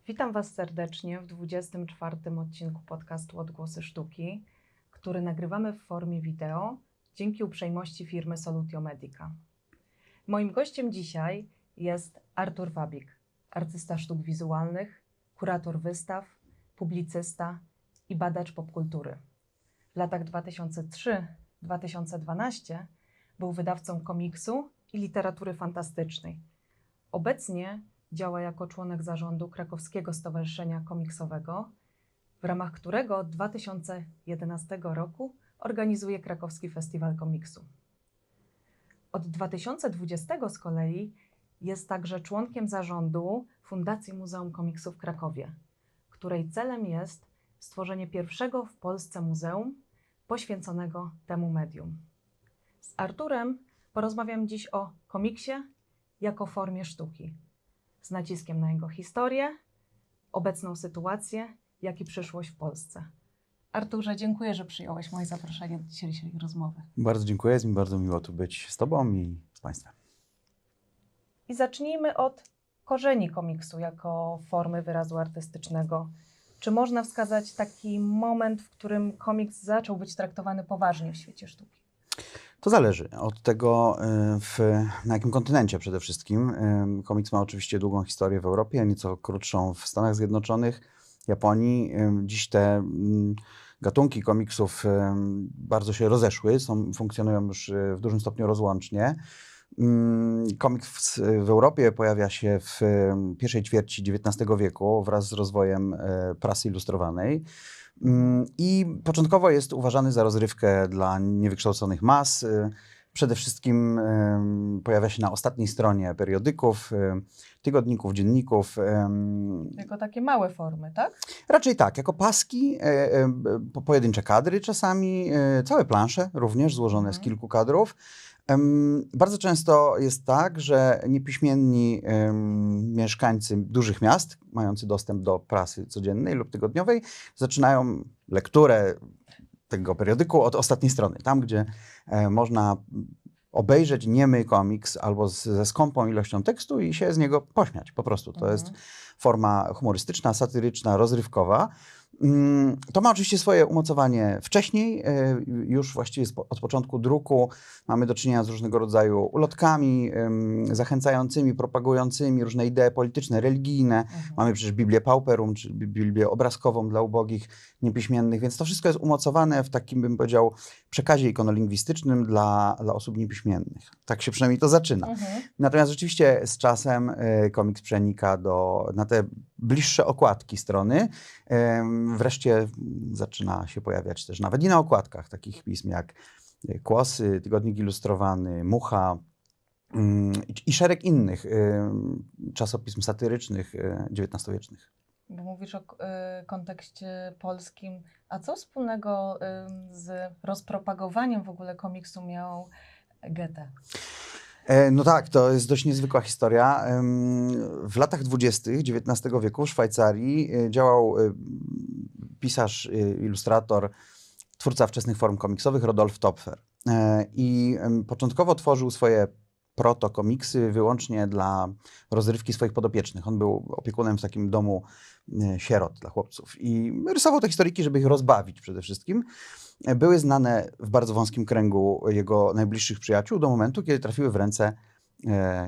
Witam Was serdecznie w 24. odcinku podcastu Odgłosy Sztuki, który nagrywamy w formie wideo dzięki uprzejmości firmy Solutio Medica. Moim gościem dzisiaj jest Artur Wabik, artysta sztuk wizualnych, kurator wystaw, publicysta i badacz popkultury. W latach 2003-2012 był wydawcą komiksu i literatury fantastycznej. Obecnie działa jako członek zarządu Krakowskiego Stowarzyszenia Komiksowego, w ramach którego od 2011 roku organizuje Krakowski Festiwal Komiksu. Od 2020 z kolei jest także członkiem zarządu Fundacji Muzeum Komiksu w Krakowie, której celem jest stworzenie pierwszego w Polsce muzeum poświęconego temu medium. Z Arturem porozmawiam dziś o komiksie jako formie sztuki, z naciskiem na jego historię, obecną sytuację, jak i przyszłość w Polsce. Arturze, dziękuję, że przyjąłeś moje zaproszenie do dzisiejszej rozmowy. Bardzo dziękuję, jest mi bardzo miło tu być z Tobą i z Państwem. I zacznijmy od korzeni komiksu jako formy wyrazu artystycznego. Czy można wskazać taki moment, w którym komiks zaczął być traktowany poważnie w świecie sztuki? To zależy od tego, na jakim kontynencie przede wszystkim. Komiks ma oczywiście długą historię w Europie, nieco krótszą w Stanach Zjednoczonych, Japonii. Dziś te gatunki komiksów bardzo się rozeszły, funkcjonują już w dużym stopniu rozłącznie. Komiks w Europie pojawia się w pierwszej ćwierci XIX wieku wraz z rozwojem prasy ilustrowanej. I początkowo jest uważany za rozrywkę dla niewykształconych mas. Przede wszystkim pojawia się na ostatniej stronie periodyków, tygodników, dzienników. Jako takie małe formy, tak? Raczej tak, jako paski, pojedyncze kadry czasami, całe plansze również złożone z kilku kadrów. Bardzo często jest tak, że niepiśmienni mieszkańcy dużych miast, mający dostęp do prasy codziennej lub tygodniowej, zaczynają lekturę tego periodyku od ostatniej strony, tam gdzie można obejrzeć niemy komiks albo ze skąpą ilością tekstu i się z niego pośmiać po prostu. To jest forma humorystyczna, satyryczna, rozrywkowa. To ma oczywiście swoje umocowanie wcześniej, już właściwie od początku druku mamy do czynienia z różnego rodzaju ulotkami zachęcającymi, propagującymi różne idee polityczne, religijne. Mamy przecież Biblię Pauperum, czy Biblię obrazkową dla ubogich, niepiśmiennych, więc to wszystko jest umocowane w takim, bym powiedział, przekazie ikonolingwistycznym dla osób niepiśmiennych. Tak się przynajmniej to zaczyna. Natomiast rzeczywiście z czasem komiks przenika na te bliższe okładki strony. Wreszcie zaczyna się pojawiać też nawet i na okładkach takich pism jak Kłosy, Tygodnik Ilustrowany, Mucha i szereg innych czasopism satyrycznych XIX-wiecznych. Bo mówisz o kontekście polskim. A co wspólnego z rozpropagowaniem w ogóle komiksu miał Goethe? No tak, to jest dość niezwykła historia. W latach 20. XIX wieku w Szwajcarii działał pisarz, ilustrator, twórca wczesnych form komiksowych Rodolf Töpffer. I początkowo tworzył swoje proto-komiksy wyłącznie dla rozrywki swoich podopiecznych. On był opiekunem w takim domu sierot dla chłopców i rysował te historyjki, żeby ich rozbawić przede wszystkim. Były znane w bardzo wąskim kręgu jego najbliższych przyjaciół do momentu, kiedy trafiły w ręce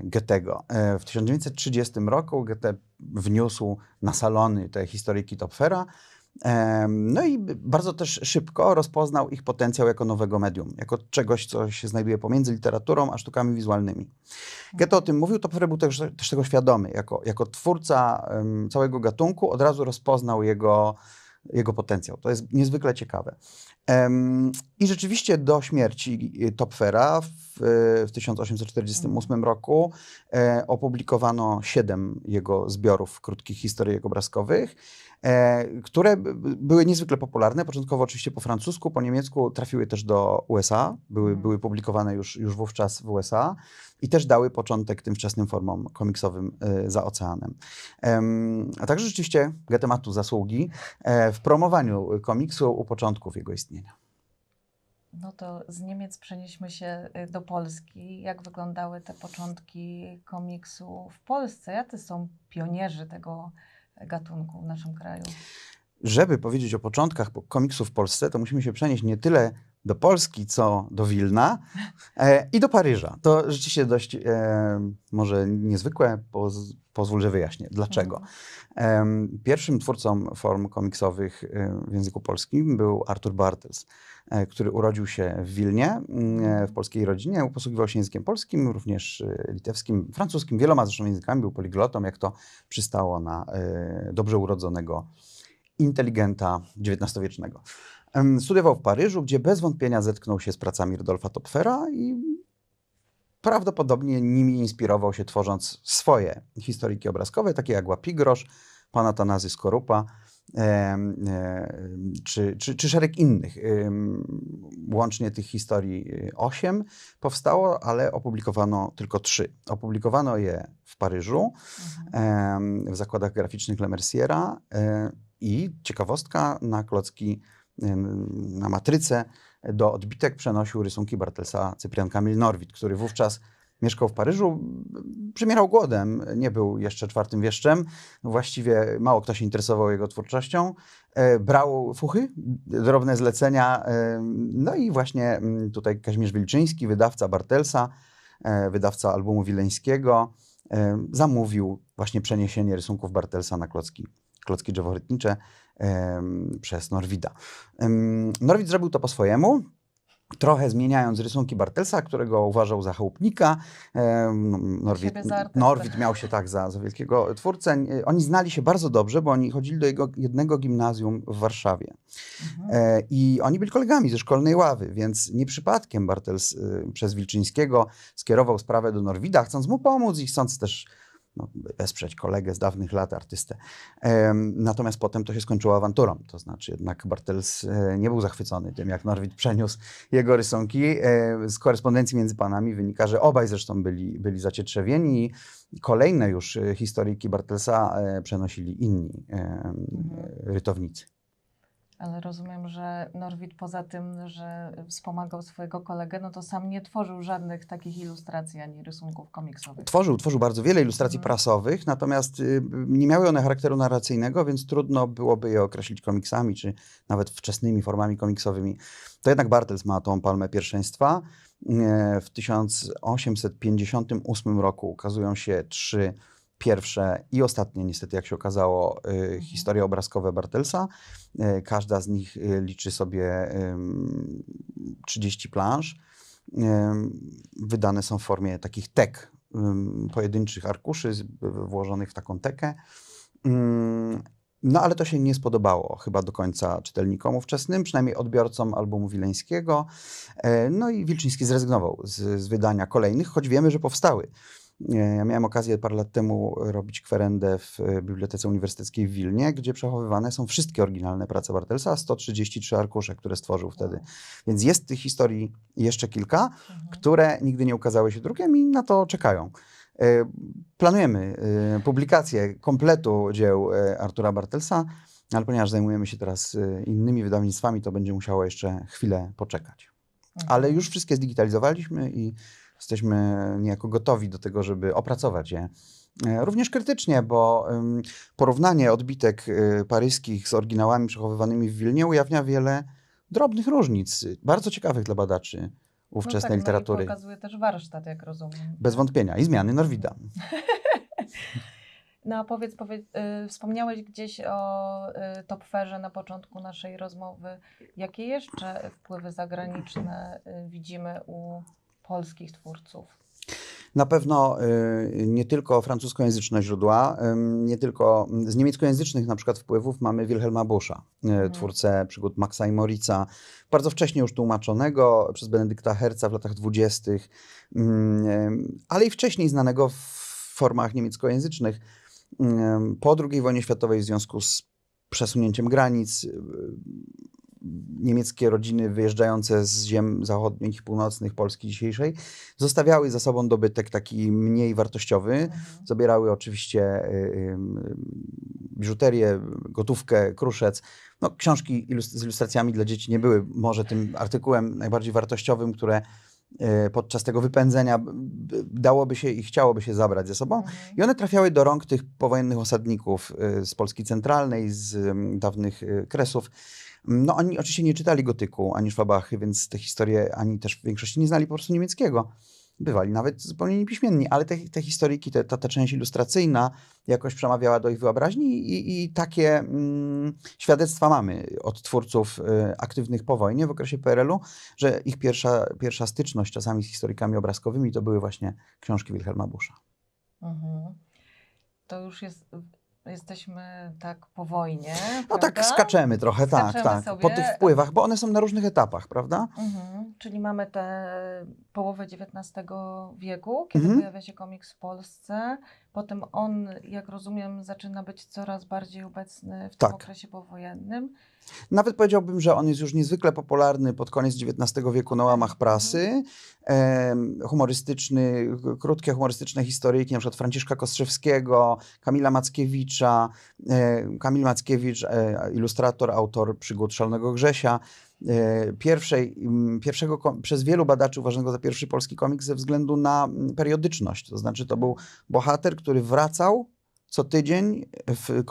Goethego. W 1930 roku Goethe wniósł na salony te historyjki Töpffera. No i bardzo też szybko rozpoznał ich potencjał jako nowego medium, jako czegoś, co się znajduje pomiędzy literaturą a sztukami wizualnymi. Goethe o tym mówił, Töpffer był też tego świadomy. Jako twórca całego gatunku od razu rozpoznał jego potencjał. To jest niezwykle ciekawe. I rzeczywiście do śmierci Töpffera w 1848 roku opublikowano 7 jego zbiorów krótkich historyjek obrazkowych, które były niezwykle popularne. Początkowo oczywiście po francusku, po niemiecku, trafiły też do USA, były publikowane już wówczas w USA i też dały początek tym wczesnym formom komiksowym za oceanem. A także rzeczywiście Goethe ma tu zasługi w promowaniu komiksu u początków jego istnienia. No to z Niemiec przenieśmy się do Polski. Jak wyglądały te początki komiksu w Polsce? Jacy są pionierzy tego gatunku w naszym kraju. Żeby powiedzieć o początkach komiksu w Polsce, to musimy się przenieść nie tyle do Polski, co do Wilna i do Paryża. To rzeczywiście dość może niezwykłe, pozwól, że wyjaśnię. Dlaczego? Pierwszym twórcą form komiksowych w języku polskim był Artur Bartels, który urodził się w Wilnie, w polskiej rodzinie, posługiwał się językiem polskim, również litewskim, francuskim, wieloma zresztą językami, był poliglotą, jak to przystało na dobrze urodzonego inteligenta XIX-wiecznego. Studiował w Paryżu, gdzie bez wątpienia zetknął się z pracami Rudolfa Töpfera i prawdopodobnie nimi inspirował się, tworząc swoje historyjki obrazkowe, takie jak Łapigrosz, Pan Atanazy Skorupa, czy szereg innych. Łącznie tych historii 8 powstało, ale opublikowano tylko 3. Opublikowano je w Paryżu, w zakładach graficznych Le Merciera i ciekawostka, na klocki, na matrycę do odbitek przenosił rysunki Bartelsa Cyprian Kamil Norwid, który wówczas mieszkał w Paryżu, przymierał głodem, nie był jeszcze czwartym wieszczem, właściwie mało kto się interesował jego twórczością, brał fuchy, drobne zlecenia, no i właśnie tutaj Kazimierz Wilczyński, wydawca Bartelsa, wydawca albumu wileńskiego, zamówił właśnie przeniesienie rysunków Bartelsa na klocki drzeworytnicze przez Norwida. Norwid zrobił to po swojemu, trochę zmieniając rysunki Bartelsa, którego uważał za chałupnika. Norwid miał się tak za wielkiego twórcę. Oni znali się bardzo dobrze, bo oni chodzili do jego jednego gimnazjum w Warszawie. I oni byli kolegami ze szkolnej ławy, więc nie przypadkiem Bartels przez Wilczyńskiego skierował sprawę do Norwida, chcąc mu pomóc i chcąc też wesprzeć kolegę z dawnych lat, artystę. Natomiast potem to się skończyło awanturą. To znaczy jednak Bartels nie był zachwycony tym, jak Norwid przeniósł jego rysunki. Z korespondencji między panami wynika, że obaj zresztą byli zacietrzewieni i kolejne już historyjki Bartelsa przenosili inni rytownicy. Ale rozumiem, że Norwid poza tym, że wspomagał swojego kolegę, no to sam nie tworzył żadnych takich ilustracji ani rysunków komiksowych. Tworzył bardzo wiele ilustracji prasowych, natomiast nie miały one charakteru narracyjnego, więc trudno byłoby je określić komiksami, czy nawet wczesnymi formami komiksowymi. To jednak Bartels ma tą palmę pierwszeństwa. W 1858 roku ukazują się 3 pierwsze i ostatnie, niestety, jak się okazało, historie obrazkowe Bartelsa. Każda z nich liczy sobie 30 planż. Wydane są w formie takich tek, pojedynczych arkuszy włożonych w taką tekę. No ale to się nie spodobało chyba do końca czytelnikom ówczesnym, przynajmniej odbiorcom albumu wileńskiego. No i Wilczyński zrezygnował z wydania kolejnych, choć wiemy, że powstały. Ja miałem okazję parę lat temu robić kwerendę w Bibliotece Uniwersyteckiej w Wilnie, gdzie przechowywane są wszystkie oryginalne prace Bartelsa, 133 arkusze, które stworzył wtedy. Więc jest tych historii jeszcze kilka, które nigdy nie ukazały się drukiem i na to czekają. Planujemy publikację kompletu dzieł Artura Bartelsa, ale ponieważ zajmujemy się teraz innymi wydawnictwami, to będzie musiało jeszcze chwilę poczekać. Ale już wszystkie zdigitalizowaliśmy i jesteśmy niejako gotowi do tego, żeby opracować je. Również krytycznie, bo porównanie odbitek paryskich z oryginałami przechowywanymi w Wilnie ujawnia wiele drobnych różnic, bardzo ciekawych dla badaczy ówczesnej literatury. No i pokazuje też warsztat, jak rozumiem. Bez wątpienia. I zmiany Norwida. No a powiedz, wspomniałeś gdzieś o Töpferze na początku naszej rozmowy. Jakie jeszcze wpływy zagraniczne widzimy u polskich twórców? Na pewno nie tylko francuskojęzyczne źródła, nie tylko z niemieckojęzycznych na przykład wpływów mamy Wilhelma Buscha, twórcę przygód Maxa i Moritza, bardzo wcześnie już tłumaczonego przez Benedykta Herza w latach 20., ale i wcześniej znanego w formach niemieckojęzycznych. Po II wojnie światowej w związku z przesunięciem granic niemieckie rodziny wyjeżdżające z ziem zachodnich i północnych Polski dzisiejszej zostawiały za sobą dobytek taki mniej wartościowy. Zabierały oczywiście biżuterię, gotówkę, kruszec. No, książki z ilustracjami dla dzieci nie były może tym artykułem najbardziej wartościowym, które podczas tego wypędzenia dałoby się i chciałoby się zabrać ze sobą. I one trafiały do rąk tych powojennych osadników z Polski centralnej, z dawnych Kresów. No oni oczywiście nie czytali gotyku ani Szwabachy, więc te historie ani też w większości nie znali po prostu niemieckiego. Bywali nawet zupełnie niepiśmienni, ale te historyjki, ta część ilustracyjna jakoś przemawiała do ich wyobraźni i takie świadectwa mamy od twórców aktywnych po wojnie w okresie PRL-u, że ich pierwsza styczność czasami z historykami obrazkowymi to były właśnie książki Wilhelma Buscha. To już jesteśmy tak po wojnie, No prawda? tak skaczemy trochę, Skaczemy tak. sobie. Po tych wpływach, bo one są na różnych etapach, prawda? Czyli mamy tę połowę XIX wieku, kiedy pojawia się komiks w Polsce. Potem on, jak rozumiem, zaczyna być coraz bardziej obecny w tym okresie powojennym. Nawet powiedziałbym, że on jest już niezwykle popularny pod koniec XIX wieku na łamach prasy. Krótkie humorystyczne historyjki, na przykład Franciszka Kostrzewskiego, Kamila Mackiewicza. Kamil Mackiewicz, ilustrator, autor Przygód Szalonego Grzesia. Przez wielu badaczy uważanego za pierwszy polski komiks ze względu na periodyczność. To znaczy to był bohater, który wracał co tydzień z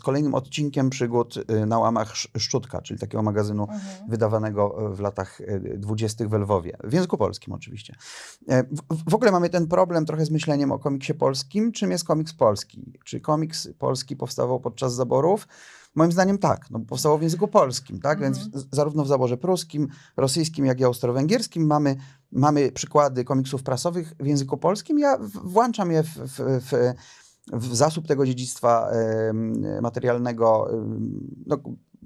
kolejnym odcinkiem przygód na łamach Szczutka, czyli takiego magazynu wydawanego w latach 20. w Lwowie. W języku polskim oczywiście. W ogóle mamy ten problem trochę z myśleniem o komiksie polskim. Czym jest komiks polski? Czy komiks polski powstawał podczas zaborów? Moim zdaniem tak, no, powstało w języku polskim, tak? Więc zarówno w zaborze pruskim, rosyjskim, jak i austro-węgierskim mamy przykłady komiksów prasowych w języku polskim. Ja włączam je w zasób tego dziedzictwa materialnego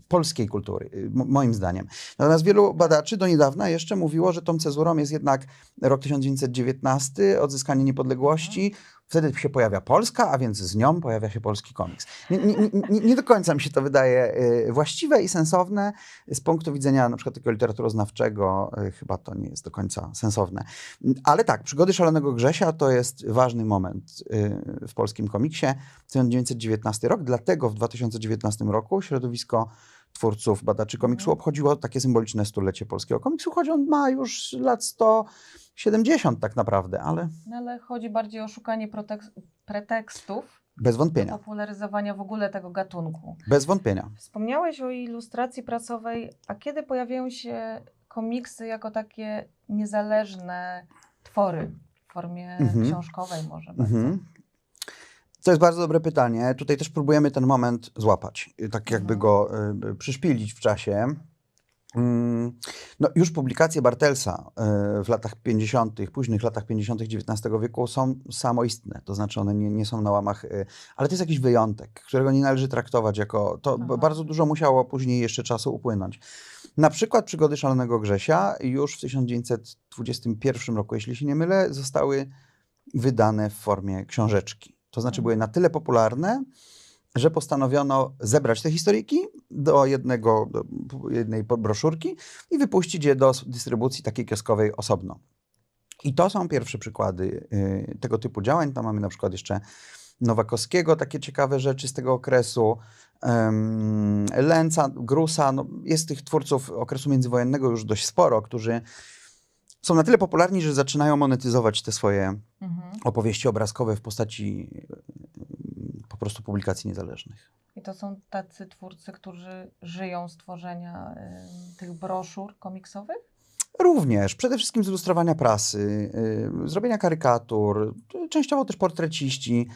polskiej kultury, moim zdaniem. Natomiast wielu badaczy do niedawna jeszcze mówiło, że tą cezurą jest jednak rok 1919, odzyskanie niepodległości. Wtedy się pojawia Polska, a więc z nią pojawia się polski komiks. Nie do końca mi się to wydaje właściwe i sensowne. Z punktu widzenia na przykład takiego literaturoznawczego chyba to nie jest do końca sensowne. Ale tak, Przygody Szalonego Grzesia to jest ważny moment w polskim komiksie. 1919 rok, dlatego w 2019 roku środowisko twórców, badaczy komiksu obchodziło takie symboliczne stulecie polskiego komiksu, choć on ma już lat 170 tak naprawdę, ale... No, ale chodzi bardziej o szukanie pretekstów bez wątpienia. do popularyzowania w ogóle tego gatunku. Bez wątpienia. Wspomniałeś o ilustracji prasowej, a kiedy pojawiają się komiksy jako takie niezależne twory w formie książkowej może bardzo? To jest bardzo dobre pytanie. Tutaj też próbujemy ten moment złapać, tak jakby go przyszpilić w czasie. No, już publikacje Bartelsa w latach 50., późnych latach 50. XIX wieku są samoistne, to znaczy one nie są na łamach, ale to jest jakiś wyjątek, którego nie należy traktować jako, bardzo dużo musiało później jeszcze czasu upłynąć. Na przykład Przygody Szalonego Grzesia już w 1921 roku, jeśli się nie mylę, zostały wydane w formie książeczki. To znaczy były na tyle popularne, że postanowiono zebrać te historyjki do jednej broszurki i wypuścić je do dystrybucji takiej kioskowej osobno. I to są pierwsze przykłady tego typu działań. Tam mamy na przykład jeszcze Nowakowskiego, takie ciekawe rzeczy z tego okresu, Lęca, Grusa. No, jest tych twórców okresu międzywojennego już dość sporo, którzy są na tyle popularni, że zaczynają monetyzować te swoje opowieści obrazkowe w postaci po prostu publikacji niezależnych. I to są tacy twórcy, którzy żyją z tworzenia tych broszur komiksowych? Również. Przede wszystkim z ilustrowania prasy, zrobienia karykatur, częściowo też portreciści.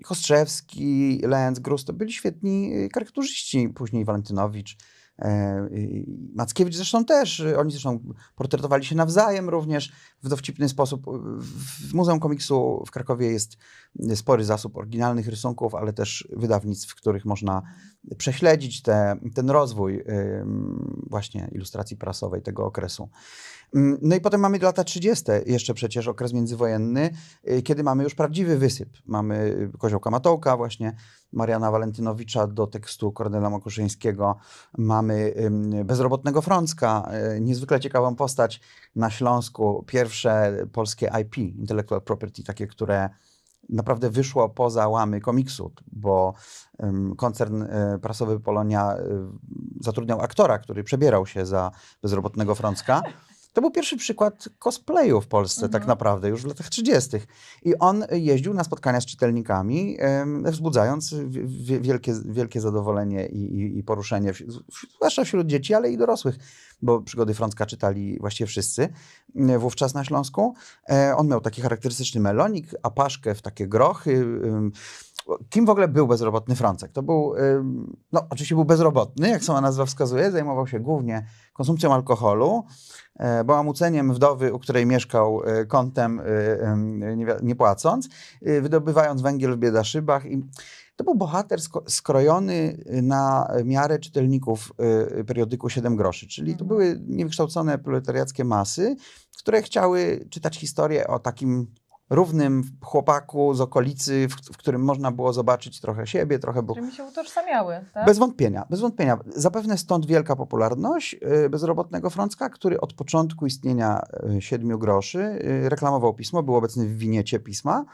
Kostrzewski, Lęc, Grus to byli świetni karykaturzyści. Później Walentynowicz, Mackiewicz zresztą też. Oni zresztą portretowali się nawzajem również w dowcipny sposób. W Muzeum Komiksu w Krakowie jest spory zasób oryginalnych rysunków, ale też wydawnictw, w których można prześledzić ten rozwój właśnie ilustracji prasowej tego okresu. No i potem mamy lata 30. jeszcze przecież okres międzywojenny, kiedy mamy już prawdziwy wysyp. Mamy Koziołka Matołka właśnie, Mariana Walentynowicza do tekstu Kornela Makuszyńskiego. Mamy Bezrobotnego Frącka, niezwykle ciekawą postać na Śląsku. Pierwsze polskie IP, Intellectual Property, takie, które naprawdę wyszło poza łamy komiksu, bo koncern prasowy Polonia zatrudniał aktora, który przebierał się za Bezrobotnego Frącka. To był pierwszy przykład cosplayu w Polsce tak naprawdę, już w latach 30. I on jeździł na spotkania z czytelnikami, wzbudzając wielkie zadowolenie i poruszenie, zwłaszcza wśród dzieci, ale i dorosłych, bo przygody Frącka czytali właściwie wszyscy wówczas na Śląsku. On miał taki charakterystyczny melonik, apaszkę w takie grochy. Kim w ogóle był bezrobotny Frącek? To był, no oczywiście był bezrobotny, jak sama nazwa wskazuje, zajmował się głównie konsumpcją alkoholu, bałamuceniem wdowy, u której mieszkał kątem, nie płacąc, wydobywając węgiel w Biedaszybach. I to był bohater skrojony na miarę czytelników periodyku 7 groszy, czyli to były niewykształcone proletariackie masy, które chciały czytać historię o takim równym chłopaku z okolicy, w którym można było zobaczyć trochę siebie, trochę... Którymi się utożsamiały, tak? Bez wątpienia, bez wątpienia. Zapewne stąd wielka popularność bezrobotnego Frącka, który od początku istnienia 7 groszy reklamował pismo, był obecny w winiecie pisma.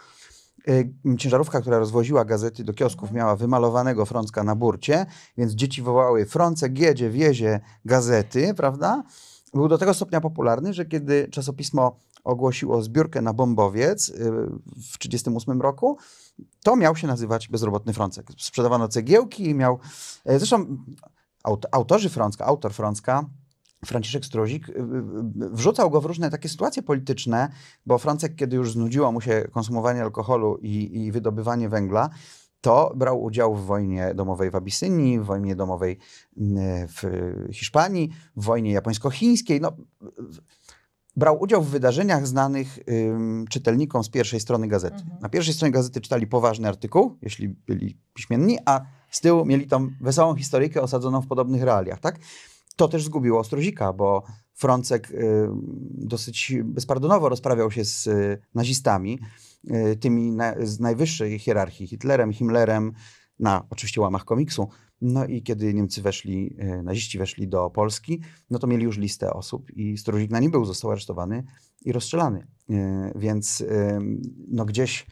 Ciężarówka, która rozwoziła gazety do kiosków, miała wymalowanego Frącka na burcie, więc dzieci wołały: Frącek jedzie, wiezie gazety, prawda? Był do tego stopnia popularny, że kiedy czasopismo ogłosiło zbiórkę na bombowiec w 1938 roku, to miał się nazywać Bezrobotny Frącek. Sprzedawano cegiełki i miał... Zresztą autorzy Frącka, autor Frącka, Franciszek Struzik, wrzucał go w różne takie sytuacje polityczne, bo Frącek, kiedy już znudziło mu się konsumowanie alkoholu i wydobywanie węgla, to brał udział w wojnie domowej w Abysynii, w wojnie domowej w Hiszpanii, w wojnie japońsko-chińskiej. No, brał udział w wydarzeniach znanych czytelnikom z pierwszej strony gazety. Na pierwszej stronie gazety czytali poważny artykuł, jeśli byli piśmienni, a z tyłu mieli tą wesołą historyjkę osadzoną w podobnych realiach, tak? To też zgubiło Struzika, bo Frącek dosyć bezpardonowo rozprawiał się z nazistami, tymi z najwyższej hierarchii, Hitlerem, Himmlerem, na oczywiście łamach komiksu. No i kiedy Niemcy naziści weszli do Polski, no to mieli już listę osób i Struzik na nim był, został aresztowany i rozstrzelany. Więc no gdzieś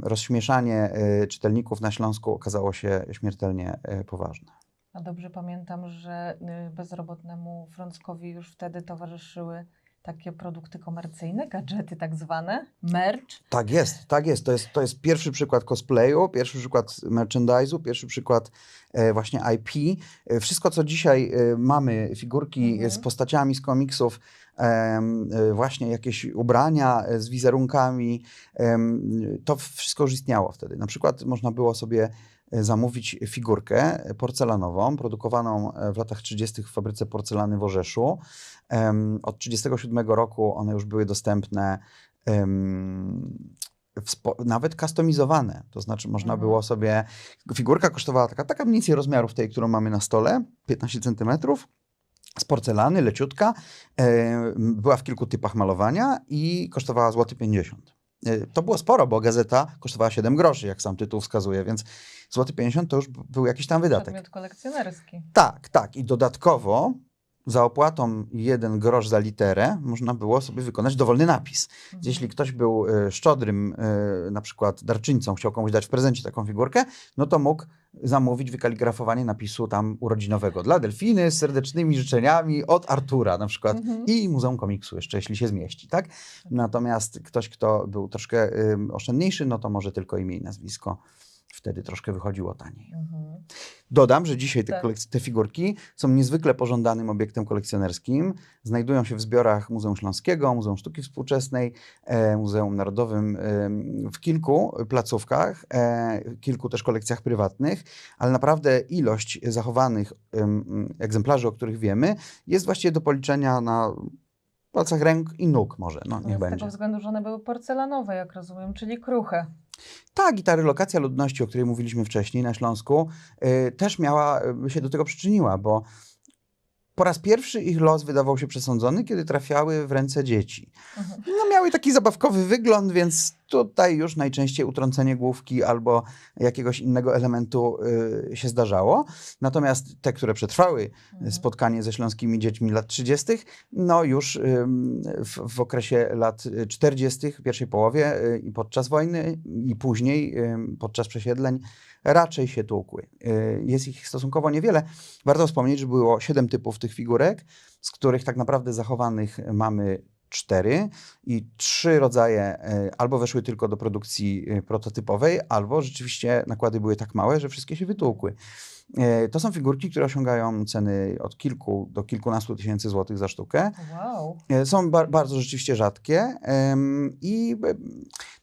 rozśmieszanie czytelników na Śląsku okazało się śmiertelnie poważne. A dobrze pamiętam, że bezrobotnemu Frąckowi już wtedy towarzyszyły takie produkty komercyjne, gadżety tak zwane, merch. Tak jest, tak jest. To jest pierwszy przykład cosplayu, pierwszy przykład merchandise'u, pierwszy przykład właśnie IP. Wszystko, co dzisiaj mamy, figurki z postaciami z komiksów, właśnie jakieś ubrania z wizerunkami, to wszystko już istniało wtedy. Na przykład można było sobie zamówić figurkę porcelanową, produkowaną w latach 30. w fabryce porcelany w Orzeszu. Od 1937 roku one już były dostępne, nawet kustomizowane. To znaczy można było sobie... Figurka kosztowała taka mniej więcej rozmiarów tej, którą mamy na stole, 15 cm, z porcelany, leciutka. Była w kilku typach malowania i kosztowała złoty 50. To było sporo, bo gazeta kosztowała 7 groszy, jak sam tytuł wskazuje, więc złoty 50 to już był jakiś tam wydatek. Przedmiot kolekcjonerski. Tak, tak. I dodatkowo za opłatą 1 grosz za literę można było sobie wykonać dowolny napis. Jeśli ktoś był szczodrym, na przykład darczyńcą, chciał komuś dać w prezencie taką figurkę, no to mógł zamówić wykaligrafowanie napisu tam urodzinowego dla Delfiny z serdecznymi życzeniami od Artura na przykład i Muzeum Komiksu jeszcze, jeśli się zmieści, tak? Natomiast ktoś, kto był troszkę oszczędniejszy, no to może tylko imię i nazwisko. Wtedy troszkę wychodziło taniej. Dodam, że dzisiaj te figurki są niezwykle pożądanym obiektem kolekcjonerskim. Znajdują się w zbiorach Muzeum Śląskiego, Muzeum Sztuki Współczesnej, Muzeum Narodowym, w kilku placówkach, kilku też kolekcjach prywatnych, ale naprawdę ilość zachowanych egzemplarzy, o których wiemy, jest właściwie do policzenia na palcach ręk i nóg może. No, niech będzie. Z tego względu, że one były porcelanowe, jak rozumiem, czyli kruche. Tak, i ta relokacja ludności, o której mówiliśmy wcześniej na Śląsku, też się do tego przyczyniła, bo po raz pierwszy ich los wydawał się przesądzony, kiedy trafiały w ręce dzieci. No, miały taki zabawkowy wygląd, więc tutaj już najczęściej utrącenie główki albo jakiegoś innego elementu się zdarzało. Natomiast te, które przetrwały spotkanie ze śląskimi dziećmi lat 30., no już w okresie lat 40., w pierwszej połowie i podczas wojny i później podczas przesiedleń raczej się tłukły. Jest ich stosunkowo niewiele. Warto wspomnieć, że było 7 typów tych figurek, z których tak naprawdę zachowanych mamy 4 i 3 rodzaje albo weszły tylko do produkcji prototypowej, albo rzeczywiście nakłady były tak małe, że wszystkie się wytłukły. To są figurki, które osiągają ceny od kilku do kilkunastu tysięcy złotych za sztukę. Wow. Są bardzo rzeczywiście rzadkie i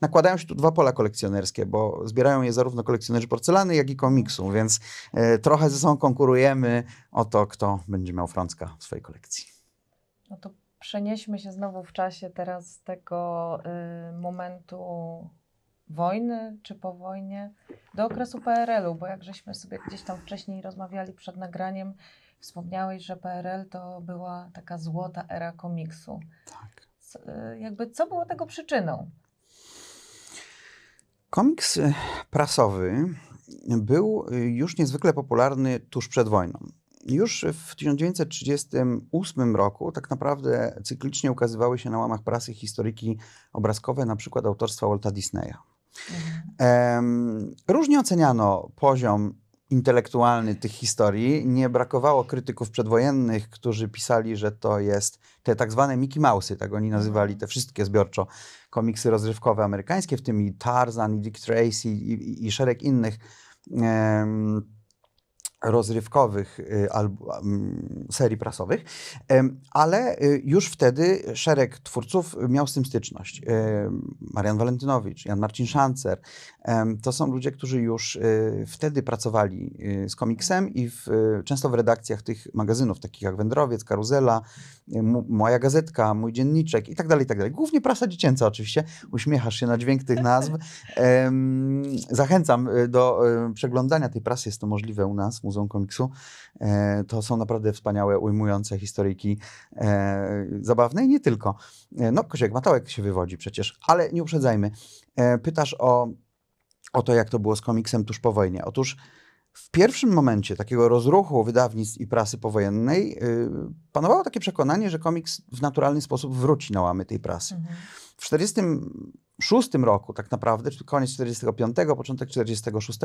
nakładają się tu 2 pola kolekcjonerskie, bo zbierają je zarówno kolekcjonerzy porcelany, jak i komiksu, więc trochę ze sobą konkurujemy o to, kto będzie miał Frącka w swojej kolekcji. No to przenieśmy się znowu w czasie teraz z tego momentu wojny czy po wojnie do okresu PRL-u, bo jak żeśmy sobie gdzieś tam wcześniej rozmawiali przed nagraniem, wspomniałeś, że PRL to była taka złota era komiksu. Tak. Co było tego przyczyną? Komiks prasowy był już niezwykle popularny tuż przed wojną. Już w 1938 roku tak naprawdę cyklicznie ukazywały się na łamach prasy historyjki obrazkowe, na przykład autorstwa Walta Disneya. Różnie oceniano poziom intelektualny tych historii. Nie brakowało krytyków przedwojennych, którzy pisali, że to jest te tak zwane Mickey Mouse'y, tak oni nazywali te wszystkie zbiorczo komiksy rozrywkowe amerykańskie, w tym i Tarzan, i Dick Tracy, i szereg innych rozrywkowych serii prasowych, ale już wtedy szereg twórców miał z tym styczność. Marian Walentynowicz, Jan Marcin Szancer. To są ludzie, którzy już wtedy pracowali z komiksem i często w redakcjach tych magazynów, takich jak Wędrowiec, Karuzela, Moja Gazetka, Mój Dzienniczek i tak dalej, i tak dalej. Głównie prasa dziecięca oczywiście. Uśmiechasz się na dźwięk tych nazw. Zachęcam do przeglądania tej prasy. Jest to możliwe u nas, w Muzeum Komiksu. To są naprawdę wspaniałe, ujmujące historyjki, zabawne i nie tylko. No, Kosiek Matołek się wywodzi przecież, ale nie uprzedzajmy. Pytasz o to, jak to było z komiksem tuż po wojnie. Otóż w pierwszym momencie takiego rozruchu wydawnictw i prasy powojennej panowało takie przekonanie, że komiks w naturalny sposób wróci na łamy tej prasy. W 1946 roku tak naprawdę, czyli koniec 1945, początek 1946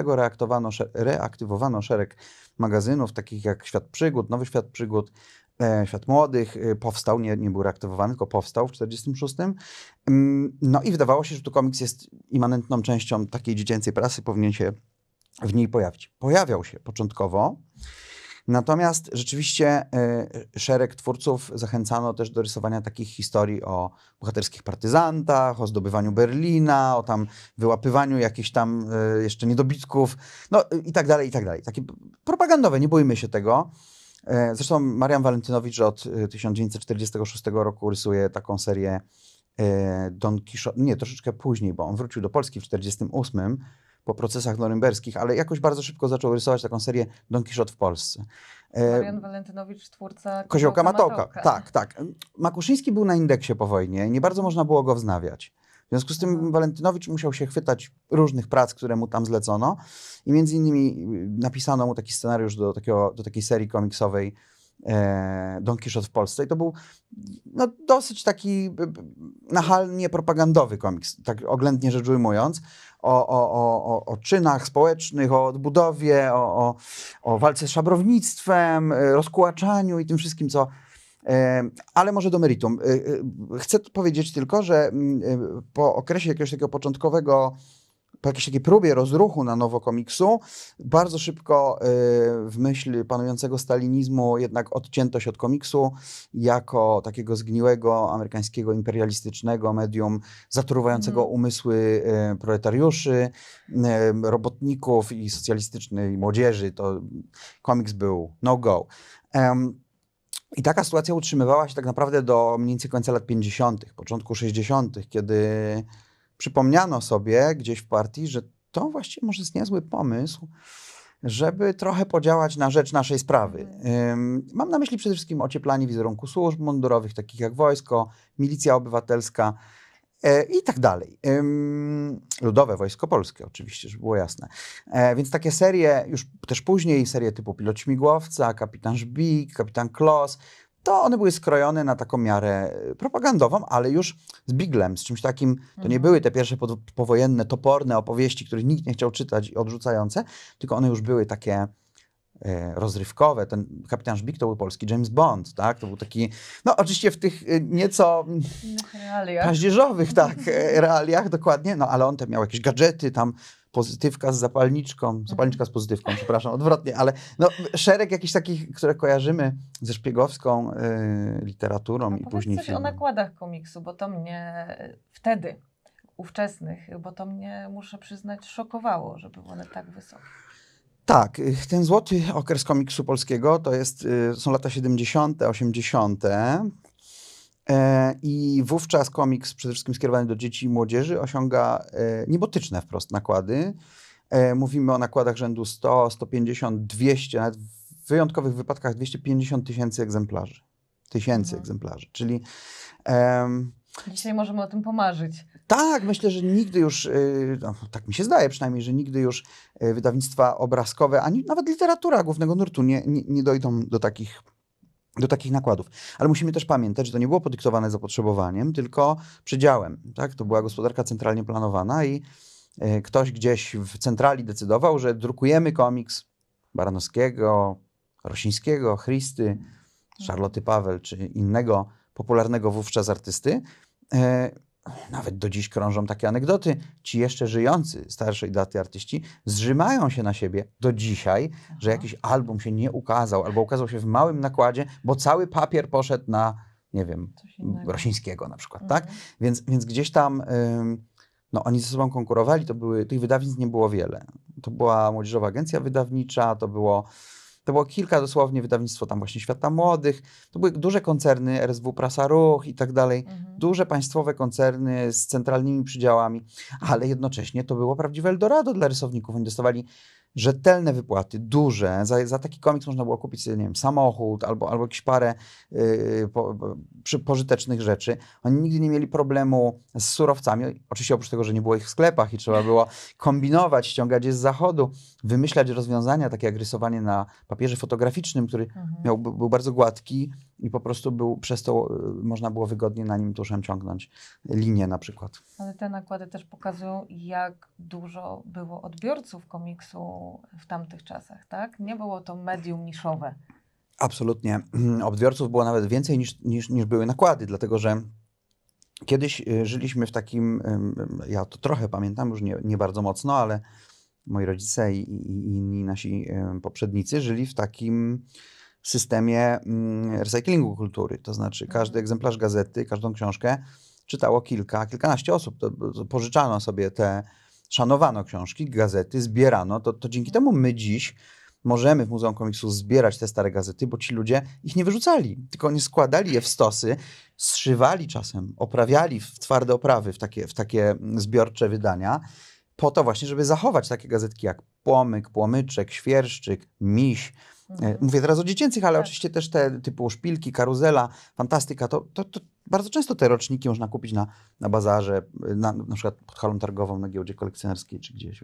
reaktywowano szereg magazynów, takich jak Świat Przygód, Nowy Świat Przygód, Świat Młodych. Powstał, nie był reaktywowany, tylko powstał w 1946. No i wydawało się, że tu komiks jest immanentną częścią takiej dziecięcej prasy, powinien się w niej pojawić. Pojawiał się początkowo, natomiast rzeczywiście szereg twórców zachęcano też do rysowania takich historii o bohaterskich partyzantach, o zdobywaniu Berlina, o tam wyłapywaniu jakichś tam jeszcze niedobitków, no i tak dalej, i tak dalej. Takie propagandowe, nie bójmy się tego. Zresztą Marian Walentynowicz od 1946 roku rysuje taką serię Don Quixote, nie, troszeczkę później, bo on wrócił do Polski w 1948 po procesach norymberskich, ale jakoś bardzo szybko zaczął rysować taką serię Don Quixote w Polsce. Marian Walentynowicz, twórca Koziołka Matołka. Tak. Makuszyński był na indeksie po wojnie, nie bardzo można było go wznawiać. W związku z tym Walentynowicz musiał się chwytać różnych prac, które mu tam zlecono i między innymi napisano mu taki scenariusz do takiej serii komiksowej Don Quixote w Polsce i to był no, dosyć taki nachalnie propagandowy komiks, tak oględnie rzecz ujmując, o czynach społecznych, o odbudowie, o walce z szabrownictwem, rozkłaczaniu i tym wszystkim, co... Ale może do meritum. Chcę powiedzieć tylko, że po okresie jakiegoś takiego początkowego, po jakiejś takiej próbie rozruchu na nowo komiksu, bardzo szybko w myśl panującego stalinizmu jednak odcięto się od komiksu jako takiego zgniłego, amerykańskiego, imperialistycznego medium zatruwającego umysły proletariuszy, robotników i socjalistycznej młodzieży. To komiks był no go. I taka sytuacja utrzymywała się tak naprawdę do mniej więcej końca lat 50., początku 60., kiedy przypomniano sobie gdzieś w partii, że to właściwie może jest niezły pomysł, żeby trochę podziałać na rzecz naszej sprawy. Mam na myśli przede wszystkim ocieplanie wizerunku służb mundurowych, takich jak wojsko, milicja obywatelska. I tak dalej. Ludowe Wojsko Polskie oczywiście, żeby było jasne. Więc takie serie, już też później, serie typu Pilot Śmigłowca, Kapitan Żbik, Kapitan Klos, to one były skrojone na taką miarę propagandową, ale już z biglem, z czymś takim, to nie były te pierwsze powojenne, toporne opowieści, których nikt nie chciał czytać i odrzucające, tylko one już były takie rozrywkowe. Ten Kapitan Żbik to był polski James Bond, tak? To był taki, no oczywiście w tych nieco paździerzowych, tak, realiach, dokładnie, no ale on tam miał jakieś gadżety, tam pozytywka z zapalniczką z pozytywką, przepraszam, odwrotnie, ale no, szereg jakichś takich, które kojarzymy ze szpiegowską literaturą i później coś filmem. o nakładach komiksu, bo to mnie wtedy, ówczesnych, bo to mnie, muszę przyznać, szokowało, że były one tak wysokie. Tak, ten złoty okres komiksu polskiego to są lata 70., 80. I wówczas komiks przede wszystkim skierowany do dzieci i młodzieży osiąga niebotyczne wprost nakłady. Mówimy o nakładach rzędu 100, 150, 200, nawet w wyjątkowych wypadkach 250 tysięcy egzemplarzy. Egzemplarzy, czyli... Dzisiaj możemy o tym pomarzyć. Tak, myślę, że nigdy już, no, tak mi się zdaje przynajmniej, że nigdy już wydawnictwa obrazkowe, ani nawet literatura głównego nurtu nie dojdą do takich nakładów. Ale musimy też pamiętać, że to nie było podyktowane zapotrzebowaniem, tylko przydziałem. Tak? To była gospodarka centralnie planowana i ktoś gdzieś w centrali decydował, że drukujemy komiks Baranowskiego, Rosińskiego, Christy, Charlotte Paweł czy innego popularnego wówczas artysty. Nawet do dziś krążą takie anegdoty. Ci jeszcze żyjący starszej daty artyści zrzymają się na siebie do dzisiaj, że jakiś album się nie ukazał albo ukazał się w małym nakładzie, bo cały papier poszedł na, nie wiem, Rosińskiego na przykład, tak? Więc gdzieś tam no, oni ze sobą konkurowali, tych wydawnictw nie było wiele. To była Młodzieżowa Agencja Wydawnicza, to było kilka dosłownie, wydawnictwo tam właśnie Świata Młodych, to były duże koncerny, RSW Prasa Ruch i tak dalej, duże państwowe koncerny z centralnymi przydziałami, ale jednocześnie to było prawdziwe Eldorado dla rysowników. Oni dostawali rzetelne wypłaty, duże. Za taki komiks można było kupić sobie, nie wiem, samochód albo jakieś parę pożytecznych rzeczy. Oni nigdy nie mieli problemu z surowcami. Oczywiście oprócz tego, że nie było ich w sklepach i trzeba było kombinować, ściągać je z zachodu, wymyślać rozwiązania, takie jak rysowanie na papierze fotograficznym, który był bardzo gładki i po prostu przez to można było wygodnie na nim tuszem ciągnąć linię na przykład. Ale te nakłady też pokazują, jak dużo było odbiorców komiksu w tamtych czasach, tak? Nie było to medium niszowe. Absolutnie. Odbiorców było nawet więcej niż były nakłady, dlatego że kiedyś żyliśmy w takim, ja to trochę pamiętam, już nie bardzo mocno, ale moi rodzice i inni nasi poprzednicy żyli w takim systemie recyklingu kultury. To znaczy każdy egzemplarz gazety, każdą książkę czytało kilkanaście osób. To pożyczano sobie szanowano książki, gazety, zbierano. To dzięki temu my dziś możemy w Muzeum Komiksu zbierać te stare gazety, bo ci ludzie ich nie wyrzucali, tylko oni składali je w stosy, zszywali czasem, oprawiali w twarde oprawy, w takie zbiorcze wydania, po to właśnie, żeby zachować takie gazetki jak Płomyk, Płomyczek, Świerszczyk, Miś. Mówię teraz o dziecięcych, ale oczywiście też te typu Szpilki, Karuzela, Fantastyka, to bardzo często te roczniki można kupić na bazarze, na przykład pod halą targową, na giełdzie kolekcjonerskiej czy gdzieś,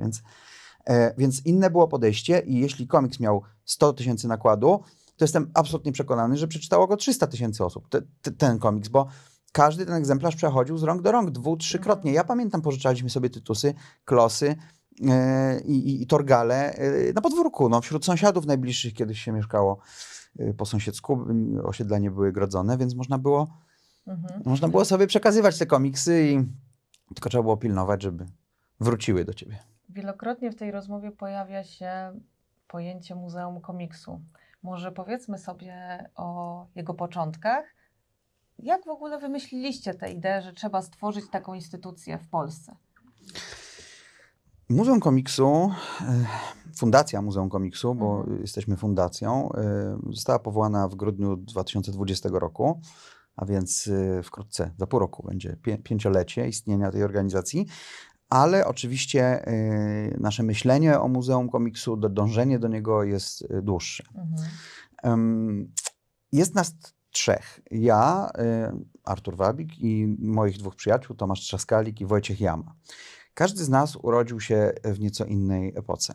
więc inne było podejście i jeśli komiks miał 100 tysięcy nakładu, to jestem absolutnie przekonany, że przeczytało go 300 tysięcy osób, ten komiks, bo każdy ten egzemplarz przechodził z rąk do rąk, 2-3-krotnie. Ja pamiętam, pożyczaliśmy sobie Tytusy, Klosy i Torgale na podwórku, no, wśród sąsiadów najbliższych, kiedyś się mieszkało po sąsiedzku, osiedla nie były grodzone, więc można było sobie przekazywać te komiksy i tylko trzeba było pilnować, żeby wróciły do ciebie. Wielokrotnie w tej rozmowie pojawia się pojęcie Muzeum Komiksu. Może powiedzmy sobie o jego początkach. Jak w ogóle wymyśliliście tę ideę, że trzeba stworzyć taką instytucję w Polsce? Muzeum Komiksu, Fundacja Muzeum Komiksu, bo jesteśmy fundacją, została powołana w grudniu 2020 roku, a więc wkrótce, za pół roku będzie 5-lecie istnienia tej organizacji. Ale oczywiście nasze myślenie o Muzeum Komiksu, dążenie do niego jest dłuższe. Jest nas 3. Ja, Artur Wabik i moich dwóch przyjaciół, Tomasz Trzaskalik i Wojciech Jama. Każdy z nas urodził się w nieco innej epoce.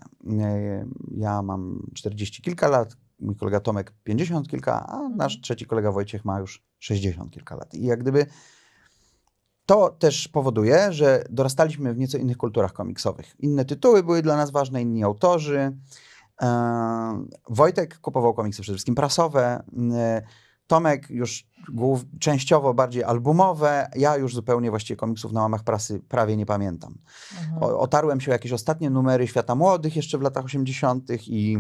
Ja mam 40 kilka lat, mój kolega Tomek 50 kilka, a nasz trzeci kolega Wojciech ma już 60 kilka lat. I jak gdyby to też powoduje, że dorastaliśmy w nieco innych kulturach komiksowych. Inne tytuły były dla nas ważne, inni autorzy. Wojtek kupował komiksy przede wszystkim prasowe. Tomek już częściowo bardziej albumowe. Ja już zupełnie właściwie komiksów na łamach prasy prawie nie pamiętam. Otarłem się o jakieś ostatnie numery Świata Młodych jeszcze w latach 80. i...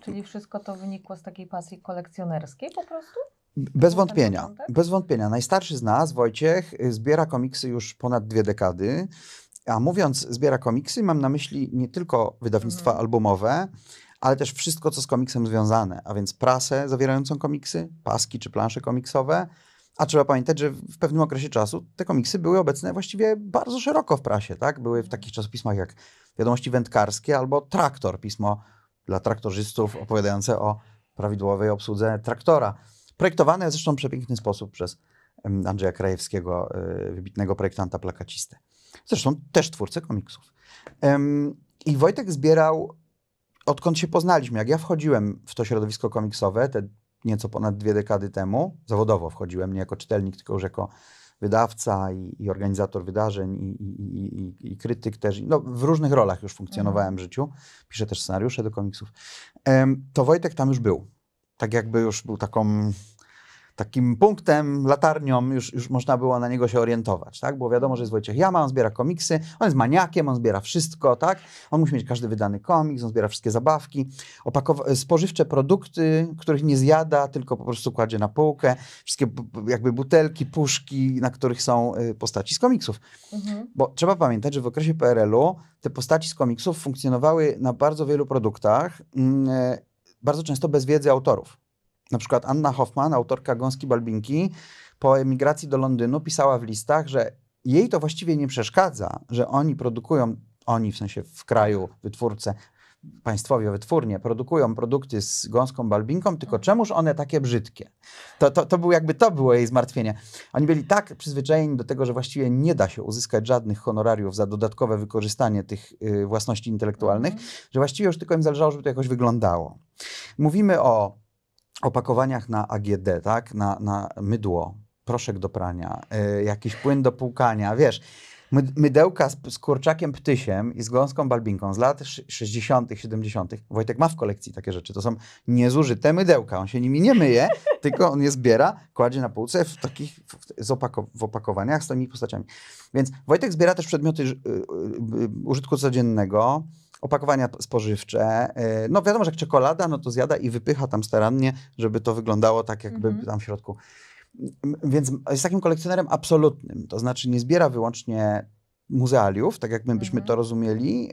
Czyli wszystko to wynikło z takiej pasji kolekcjonerskiej po prostu? Bez wątpienia. Bez wątpienia. Najstarszy z nas, Wojciech, zbiera komiksy już ponad 2 dekady. A mówiąc zbiera komiksy, mam na myśli nie tylko wydawnictwa albumowe, ale też wszystko, co z komiksem związane, a więc prasę zawierającą komiksy, paski czy plansze komiksowe. A trzeba pamiętać, że w pewnym okresie czasu te komiksy były obecne właściwie bardzo szeroko w prasie, tak? Były w takich czasopismach jak Wiadomości Wędkarskie albo Traktor, pismo dla traktorzystów opowiadające o prawidłowej obsłudze traktora. Projektowane zresztą w przepiękny sposób przez Andrzeja Krajewskiego, wybitnego projektanta plakacistę. Zresztą też twórcę komiksów. I Wojtek zbierał, odkąd się poznaliśmy, jak ja wchodziłem w to środowisko komiksowe, te nieco ponad 2 dekady temu, zawodowo wchodziłem, nie jako czytelnik, tylko już jako wydawca i organizator wydarzeń i krytyk też. No, w różnych rolach już funkcjonowałem w życiu. Piszę też scenariusze do komiksów. To Wojtek tam już był. Tak jakby już był takim punktem, latarnią, już można było na niego się orientować, tak? Było wiadomo, że jest Wojciech Jama, on zbiera komiksy, on jest maniakiem, on zbiera wszystko, tak? On musi mieć każdy wydany komiks, on zbiera wszystkie zabawki, spożywcze produkty, których nie zjada, tylko po prostu kładzie na półkę, wszystkie jakby butelki, puszki, na których są postaci z komiksów. Bo trzeba pamiętać, że w okresie PRL-u te postaci z komiksów funkcjonowały na bardzo wielu produktach, bardzo często bez wiedzy autorów. Na przykład Anna Hoffman, autorka Gąski Balbinki, po emigracji do Londynu pisała w listach, że jej to właściwie nie przeszkadza, że oni produkują, w sensie w kraju wytwórcy, państwowi wytwórnie, produkują produkty z Gąską Balbinką, tylko czemuż one takie brzydkie? To było jej zmartwienie. Oni byli tak przyzwyczajeni do tego, że właściwie nie da się uzyskać żadnych honorariów za dodatkowe wykorzystanie tych własności intelektualnych, że właściwie już tylko im zależało, żeby to jakoś wyglądało. Mówimy o opakowaniach na AGD, tak? Na mydło, proszek do prania, jakiś płyn do płukania, wiesz, mydełka z kurczakiem ptysiem i z Gąską Balbinką z lat 60., 70. Wojtek ma w kolekcji takie rzeczy. To są niezużyte mydełka. On się nimi nie myje, tylko on je zbiera, kładzie na półce w takich w opakowaniach z tymi postaciami. Więc Wojtek zbiera też przedmioty użytku codziennego, opakowania spożywcze. No wiadomo, że jak czekolada, no to zjada i wypycha tam starannie, żeby to wyglądało tak, jakby tam w środku. Więc jest takim kolekcjonerem absolutnym. To znaczy nie zbiera wyłącznie muzealiów, tak jak my byśmy to rozumieli,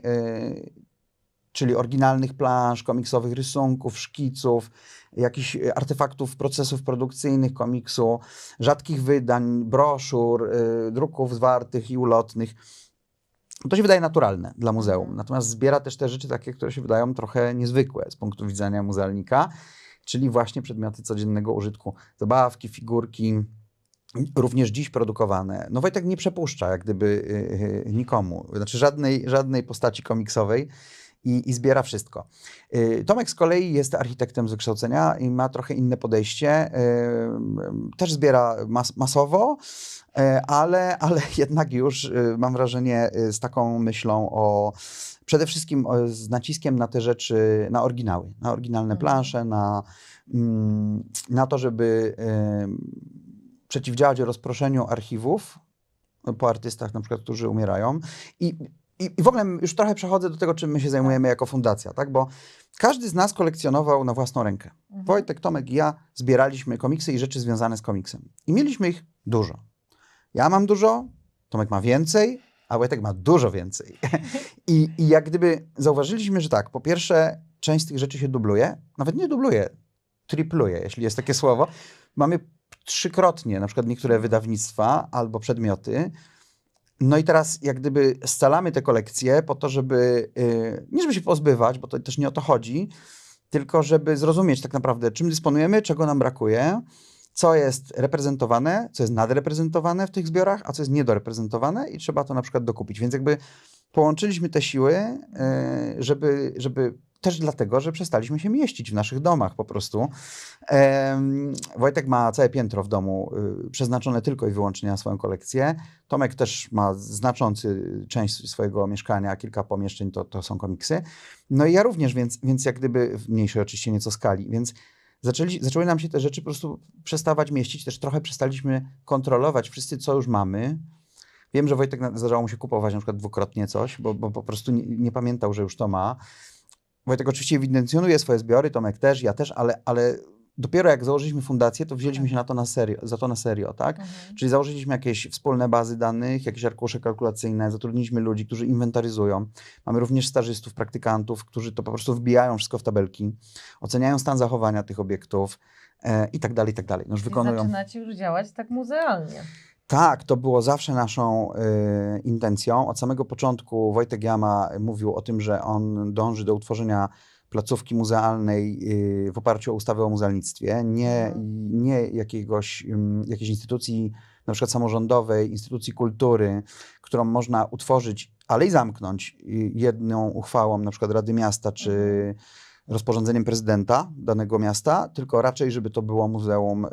czyli oryginalnych plansz, komiksowych rysunków, szkiców, jakichś artefaktów, procesów produkcyjnych komiksu, rzadkich wydań, broszur, druków zwartych i ulotnych. To się wydaje naturalne dla muzeum. Natomiast zbiera też te rzeczy takie, które się wydają trochę niezwykłe z punktu widzenia muzealnika, czyli właśnie przedmioty codziennego użytku. Zabawki, figurki, również dziś produkowane. No Wojtek nie przepuszcza jak gdyby nikomu, znaczy żadnej postaci komiksowej i zbiera wszystko. Tomek z kolei jest architektem z wykształcenia i ma trochę inne podejście. Też zbiera masowo, ale jednak już mam wrażenie z taką myślą przede wszystkim z naciskiem na te rzeczy, na oryginały, na oryginalne plansze, na to, żeby przeciwdziałać rozproszeniu archiwów po artystach na przykład, którzy umierają. I w ogóle już trochę przechodzę do tego, czym my się zajmujemy jako fundacja, tak? Bo każdy z nas kolekcjonował na własną rękę. Wojtek, Tomek i ja zbieraliśmy komiksy i rzeczy związane z komiksem. I mieliśmy ich dużo. Ja mam dużo, Tomek ma więcej, a Wojtek ma dużo więcej. I jak gdyby zauważyliśmy, że tak, po pierwsze część z tych rzeczy się dubluje, nawet nie dubluje, tripluje, jeśli jest takie słowo. Mamy 3-krotnie na przykład niektóre wydawnictwa albo przedmioty. No i teraz jak gdyby scalamy te kolekcje po to, żeby, nie żeby się pozbywać, bo to też nie o to chodzi, tylko żeby zrozumieć tak naprawdę, czym dysponujemy, czego nam brakuje co jest reprezentowane, co jest nadreprezentowane w tych zbiorach, a co jest niedoreprezentowane i trzeba to na przykład dokupić. Więc jakby połączyliśmy te siły, żeby też dlatego, że przestaliśmy się mieścić w naszych domach po prostu. Wojtek ma całe piętro w domu przeznaczone tylko i wyłącznie na swoją kolekcję. Tomek też ma znaczący część swojego mieszkania, kilka pomieszczeń to są komiksy. No i ja również, więc jak gdyby w mniejszej oczywiście nieco skali. Więc zaczęły nam się te rzeczy po prostu przestawać mieścić. Też trochę przestaliśmy kontrolować wszyscy, co już mamy. Wiem, że Wojtek zdarzało mu się kupować na przykład dwukrotnie coś, bo po prostu nie pamiętał, że już to ma. Wojtek oczywiście ewidencjonuje swoje zbiory, Tomek też, ja też, ale dopiero jak założyliśmy fundację, to wzięliśmy się za to na serio, tak? Czyli założyliśmy jakieś wspólne bazy danych, jakieś arkusze kalkulacyjne, zatrudniliśmy ludzi, którzy inwentaryzują. Mamy również stażystów, praktykantów, którzy to po prostu wbijają wszystko w tabelki, oceniają stan zachowania tych obiektów i tak dalej, i tak dalej. No już wykonują... Zaczynacie już działać tak muzealnie. Tak, to było zawsze naszą intencją. Od samego początku Wojtek Jama mówił o tym, że on dąży do utworzenia placówki muzealnej w oparciu o ustawę o muzealnictwie, nie jakiejś instytucji na przykład samorządowej, instytucji kultury, którą można utworzyć, ale i zamknąć jedną uchwałą na przykład Rady Miasta czy rozporządzeniem prezydenta danego miasta, tylko raczej, żeby to było muzeum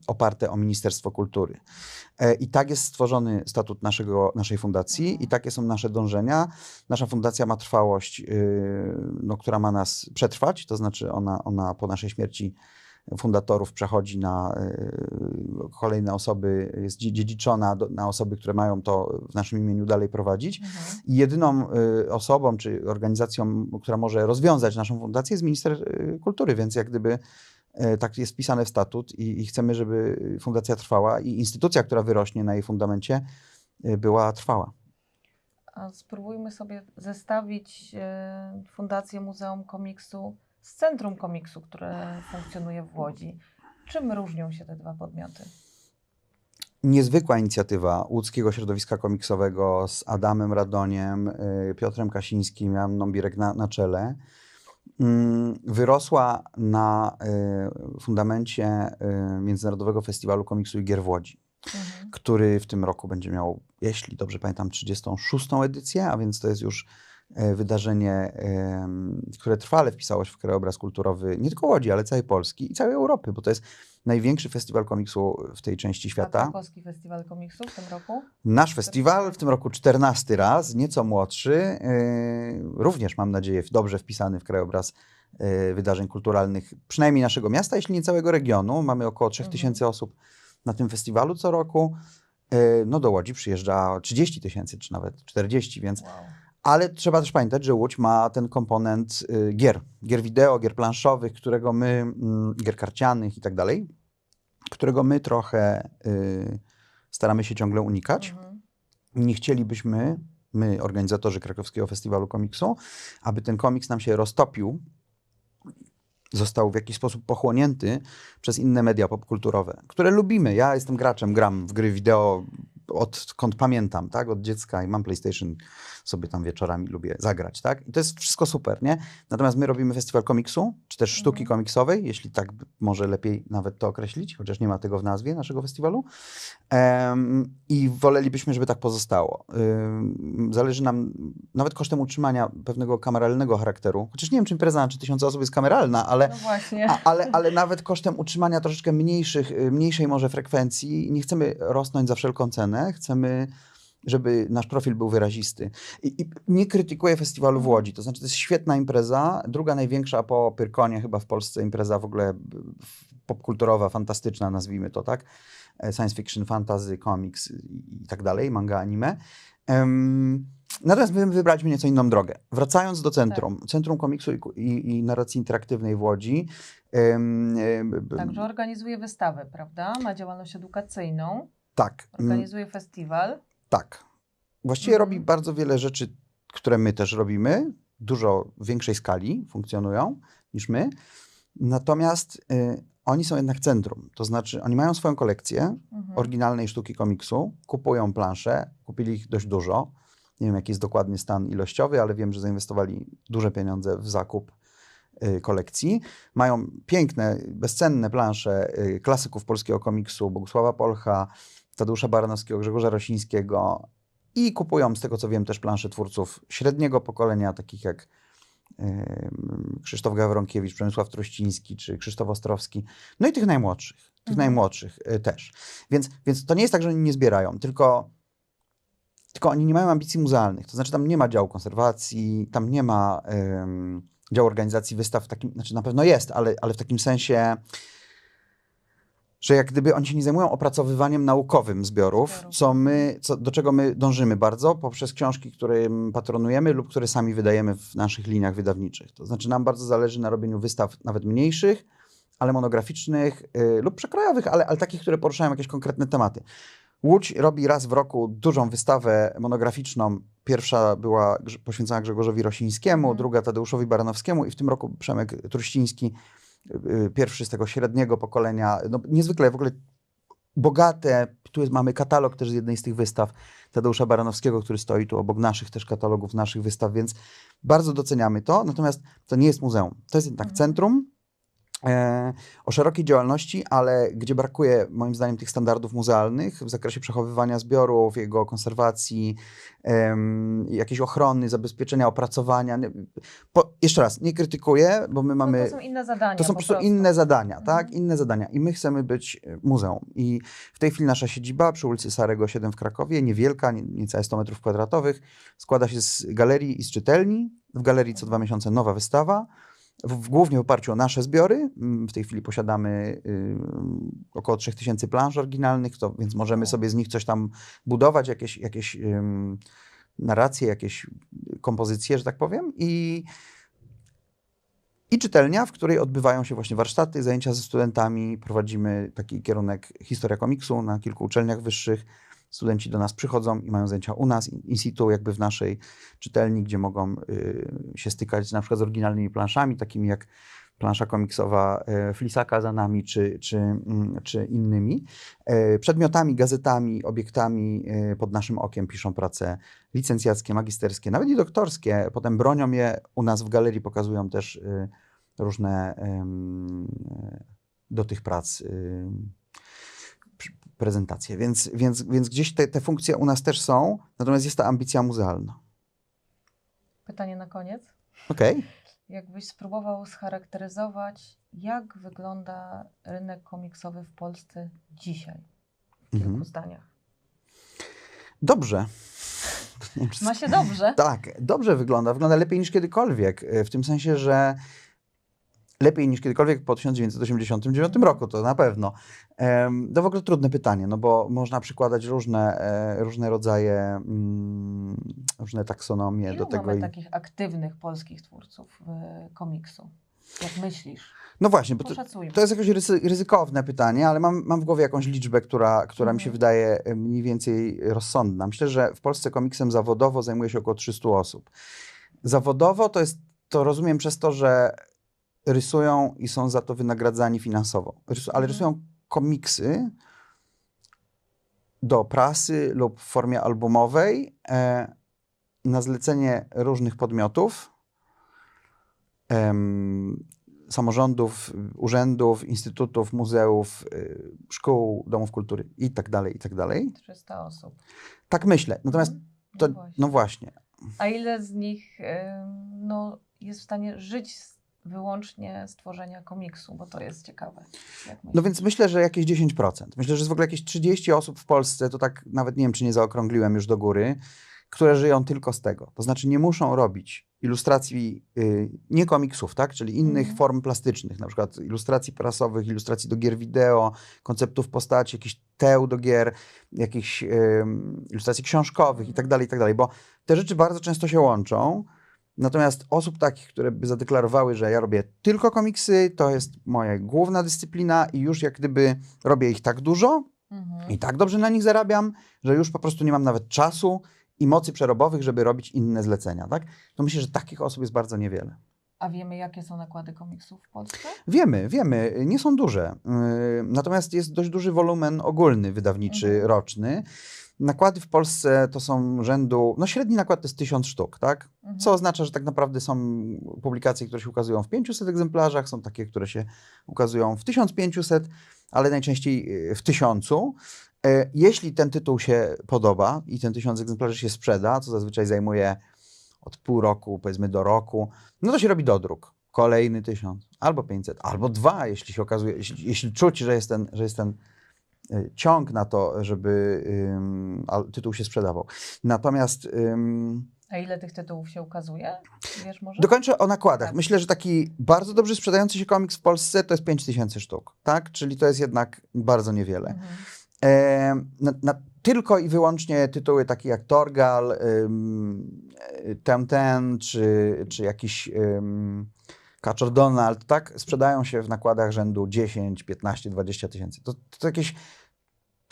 oparte o Ministerstwo Kultury. I tak jest stworzony statut naszej fundacji i takie są nasze dążenia. Nasza fundacja ma trwałość, która ma nas przetrwać, to znaczy ona po naszej śmierci fundatorów przechodzi na kolejne osoby, jest dziedziczona na osoby, które mają to w naszym imieniu dalej prowadzić. I jedyną osobą czy organizacją, która może rozwiązać naszą fundację, jest minister kultury, więc jak gdyby tak jest wpisane w statut i chcemy, żeby fundacja trwała i instytucja, która wyrośnie na jej fundamencie, była trwała. A spróbujmy sobie zestawić Fundację Muzeum Komiksu z Centrum Komiksu, które funkcjonuje w Łodzi. Czym różnią się te dwa podmioty? Niezwykła inicjatywa łódzkiego środowiska komiksowego z Adamem Radoniem, Piotrem Kasińskim, Anną Birek na czele. Wyrosła na fundamencie Międzynarodowego Festiwalu Komiksu i Gier w Łodzi, który w tym roku będzie miał, jeśli dobrze pamiętam, 36. edycję, a więc to jest już wydarzenie, które trwale wpisało się w krajobraz kulturowy nie tylko Łodzi, ale całej Polski i całej Europy, bo to jest największy festiwal komiksu w tej części świata. A Krakowski Festiwal Komiksu w tym roku? Nasz festiwal w tym roku 14 raz, nieco młodszy, również mam nadzieję dobrze wpisany w krajobraz wydarzeń kulturalnych, przynajmniej naszego miasta, jeśli nie całego regionu. Mamy około 3000 osób na tym festiwalu co roku. No do Łodzi przyjeżdża 30 000 czy nawet 40, więc... Wow. Ale trzeba też pamiętać, że Łódź ma ten komponent gier wideo, gier planszowych, którego my, gier karcianych i tak dalej, którego my trochę staramy się ciągle unikać. Nie chcielibyśmy, my organizatorzy Krakowskiego Festiwalu Komiksu, aby ten komiks nam się roztopił, został w jakiś sposób pochłonięty przez inne media popkulturowe, które lubimy. Ja jestem graczem, gram w gry wideo odkąd pamiętam, tak, od dziecka i mam PlayStation, sobie tam wieczorami lubię zagrać, tak, i to jest wszystko super, nie? Natomiast my robimy festiwal komiksu, czy też sztuki komiksowej, jeśli tak może lepiej nawet to określić, chociaż nie ma tego w nazwie naszego festiwalu, i wolelibyśmy, żeby tak pozostało. Zależy nam nawet kosztem utrzymania pewnego kameralnego charakteru, chociaż nie wiem, czy impreza na 3000 osób jest kameralna, ale, No właśnie. ale nawet kosztem utrzymania troszeczkę mniejszej może frekwencji, nie chcemy rosnąć za wszelką cenę, chcemy, żeby nasz profil był wyrazisty. I nie krytykuję festiwalu w Łodzi, to znaczy to jest świetna impreza, druga największa po Pyrkonie chyba w Polsce impreza w ogóle popkulturowa, fantastyczna, nazwijmy to, tak? Science fiction, fantasy, komiks i tak dalej, manga, anime. Natomiast my wybraliśmy nieco inną drogę. Wracając do centrum, Centrum Komiksu i Narracji Interaktywnej w Łodzi. Także organizuje wystawy, prawda? Ma działalność edukacyjną. Tak. Organizuje festiwal. Tak. Właściwie robi bardzo wiele rzeczy, które my też robimy. Dużo większej skali funkcjonują niż my. Natomiast oni są jednak centrum. To znaczy oni mają swoją kolekcję oryginalnej sztuki komiksu, kupują plansze, kupili ich dość dużo. Nie wiem, jaki jest dokładny stan ilościowy, ale wiem, że zainwestowali duże pieniądze w zakup kolekcji. Mają piękne, bezcenne plansze klasyków polskiego komiksu, Bogusława Polcha, Tadeusza Baranowskiego, Grzegorza Rosińskiego i kupują, z tego co wiem, też plansze twórców średniego pokolenia, takich jak Krzysztof Gawronkiewicz, Przemysław Trościński czy Krzysztof Ostrowski, no i tych najmłodszych też. Więc to nie jest tak, że oni nie zbierają, tylko oni nie mają ambicji muzealnych. To znaczy tam nie ma działu konserwacji, tam nie ma działu organizacji wystaw, znaczy na pewno jest, ale w takim sensie, że jak gdyby oni się nie zajmują opracowywaniem naukowym zbiorów, do czego my dążymy bardzo poprzez książki, którym patronujemy lub które sami wydajemy w naszych liniach wydawniczych. To znaczy nam bardzo zależy na robieniu wystaw nawet mniejszych, ale monograficznych lub przekrojowych, ale takich, które poruszają jakieś konkretne tematy. Łódź robi raz w roku dużą wystawę monograficzną. Pierwsza była poświęcona Grzegorzowi Rosińskiemu, druga Tadeuszowi Baranowskiemu i w tym roku Przemek Truściński, pierwszy z tego średniego pokolenia. No, niezwykle w ogóle bogate. Mamy katalog też z jednej z tych wystaw Tadeusza Baranowskiego, który stoi tu obok naszych też katalogów, naszych wystaw, więc bardzo doceniamy to. Natomiast to nie jest muzeum. To jest jednak centrum o szerokiej działalności, ale gdzie brakuje moim zdaniem tych standardów muzealnych w zakresie przechowywania zbiorów, jego konserwacji, jakiejś ochrony, zabezpieczenia, opracowania. Jeszcze raz, nie krytykuję, bo my mamy... To są inne zadania. To są po prostu inne zadania, tak? Inne zadania. I my chcemy być muzeum. I w tej chwili nasza siedziba przy ulicy Sarego 7 w Krakowie, niewielka, niecałe 100 metrów kwadratowych, składa się z galerii i z czytelni. W galerii co 2 miesiące nowa wystawa. Głównie w oparciu o nasze zbiory. W tej chwili posiadamy około 3000 plansz oryginalnych, więc możemy sobie z nich coś tam budować, jakieś narracje, jakieś kompozycje, że tak powiem. I czytelnia, w której odbywają się właśnie warsztaty, zajęcia ze studentami. Prowadzimy taki kierunek historia komiksu na kilku uczelniach wyższych. Studenci do nas przychodzą i mają zajęcia u nas, in situ, jakby w naszej czytelni, gdzie mogą się stykać na przykład z oryginalnymi planszami, takimi jak plansza komiksowa Flisaka za nami, czy innymi. Przedmiotami, gazetami, obiektami pod naszym okiem piszą prace licencjackie, magisterskie, nawet i doktorskie. Potem bronią je u nas w galerii, pokazują też różne do tych prac prezentacje, więc gdzieś te funkcje u nas też są, natomiast jest ta ambicja muzealna. Pytanie na koniec. Okej. Jakbyś spróbował scharakteryzować, jak wygląda rynek komiksowy w Polsce dzisiaj? W kilku zdaniach. Dobrze. Ma się dobrze? Tak, dobrze wygląda. Wygląda lepiej niż kiedykolwiek. W tym sensie, że lepiej niż kiedykolwiek po 1989 roku, to na pewno. To w ogóle trudne pytanie, no bo można przykładać różne rodzaje, różne taksonomie Ilu do tego. Mamy takich aktywnych polskich twórców komiksu? Jak myślisz? No właśnie, bo to jest jakieś ryzykowne pytanie, ale mam w głowie jakąś liczbę, która mi się wydaje mniej więcej rozsądna. Myślę, że w Polsce komiksem zawodowo zajmuje się około 300 osób. Zawodowo to rozumiem przez to, że rysują i są za to wynagradzani finansowo. Ale rysują komiksy do prasy lub w formie albumowej na zlecenie różnych podmiotów, samorządów, urzędów, instytutów, muzeów, szkół, domów kultury i tak dalej, i tak dalej. 300 osób. Tak myślę. Natomiast no właśnie. A ile z nich jest w stanie żyć wyłącznie z tworzenia komiksu, bo to jest ciekawe. No więc myślę, że jakieś 10%. Myślę, że jest w ogóle jakieś 30 osób w Polsce, to tak nawet nie wiem, czy nie zaokrągliłem już do góry, które żyją tylko z tego. To znaczy nie muszą robić ilustracji, nie komiksów, tak? Czyli innych form plastycznych, na przykład ilustracji prasowych, ilustracji do gier wideo, konceptów postaci, jakichś teł do gier, jakichś ilustracji książkowych i tak dalej, bo te rzeczy bardzo często się łączą. Natomiast osób takich, które by zadeklarowały, że ja robię tylko komiksy, to jest moja główna dyscyplina i już jak gdyby robię ich tak dużo i tak dobrze na nich zarabiam, że już po prostu nie mam nawet czasu i mocy przerobowych, żeby robić inne zlecenia, tak? To myślę, że takich osób jest bardzo niewiele. A wiemy, jakie są nakłady komiksów w Polsce? Wiemy. Nie są duże. Natomiast jest dość duży wolumen ogólny, wydawniczy, roczny. Nakłady w Polsce to są rzędu, no średni nakład to jest 1000 sztuk, tak? Co oznacza, że tak naprawdę są publikacje, które się ukazują w 500 egzemplarzach, są takie, które się ukazują w 1500, ale najczęściej w 1000. Jeśli ten tytuł się podoba i ten 1000 egzemplarzy się sprzeda, co zazwyczaj zajmuje od pół roku, powiedzmy do roku, no to się robi dodruk. Kolejny 1000, albo 500, albo 2, jeśli się okazuje, jeśli czuć, że jest ten ciąg na to, żeby tytuł się sprzedawał. Natomiast... A ile tych tytułów się ukazuje? Wiesz może? Dokończę o nakładach. Tak. Myślę, że taki bardzo dobrze sprzedający się komiks w Polsce to jest 5000 sztuk, tak? Czyli to jest jednak bardzo niewiele. Tylko i wyłącznie tytuły takie jak Torgal, Ten, czy jakiś Kaczor Donald, tak? Sprzedają się w nakładach rzędu 10, 15, 20 tysięcy. To jakieś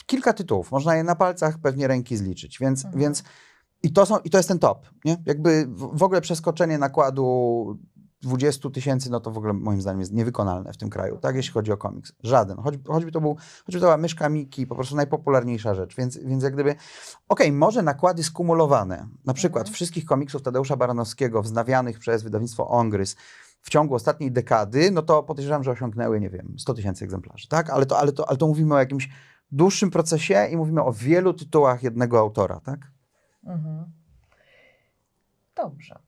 kilka tytułów. Można je na palcach pewnie ręki zliczyć. Więc i to jest ten top, nie? Jakby w ogóle przeskoczenie nakładu 20 tysięcy, no to w ogóle moim zdaniem jest niewykonalne w tym kraju, tak? Jeśli chodzi o komiks. Żaden. Choćby to była Myszka Miki, po prostu najpopularniejsza rzecz. Więc jak gdyby, może nakłady skumulowane, na przykład wszystkich komiksów Tadeusza Baranowskiego wznawianych przez wydawnictwo Ongrys w ciągu ostatniej dekady, no to podejrzewam, że osiągnęły, nie wiem, 100 tysięcy egzemplarzy, tak? Ale to mówimy o jakimś dłuższym procesie i mówimy o wielu tytułach jednego autora, tak? Dobrze.